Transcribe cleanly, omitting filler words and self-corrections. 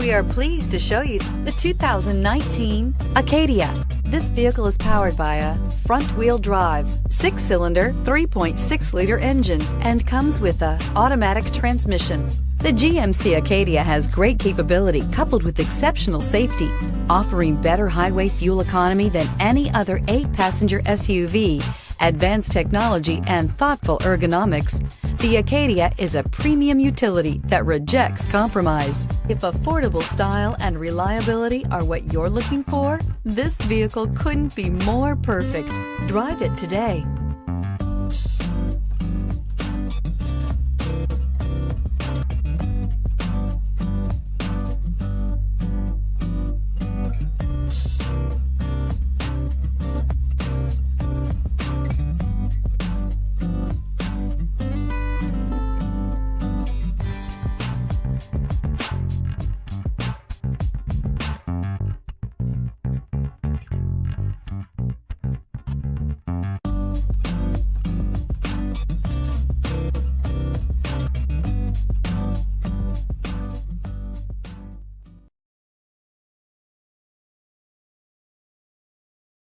We are pleased to show you the 2019 Acadia. This vehicle is powered by a front-wheel drive, 6-cylinder, 3.6-liter engine, and comes with an automatic transmission. The GMC Acadia has great capability coupled with exceptional safety, offering better highway fuel economy than any other 8-passenger SUV, advanced technology, and thoughtful ergonomics. The Acadia is a premium utility that rejects compromise. If affordable style and reliability are what you're looking for, this vehicle couldn't be more perfect. Drive it today.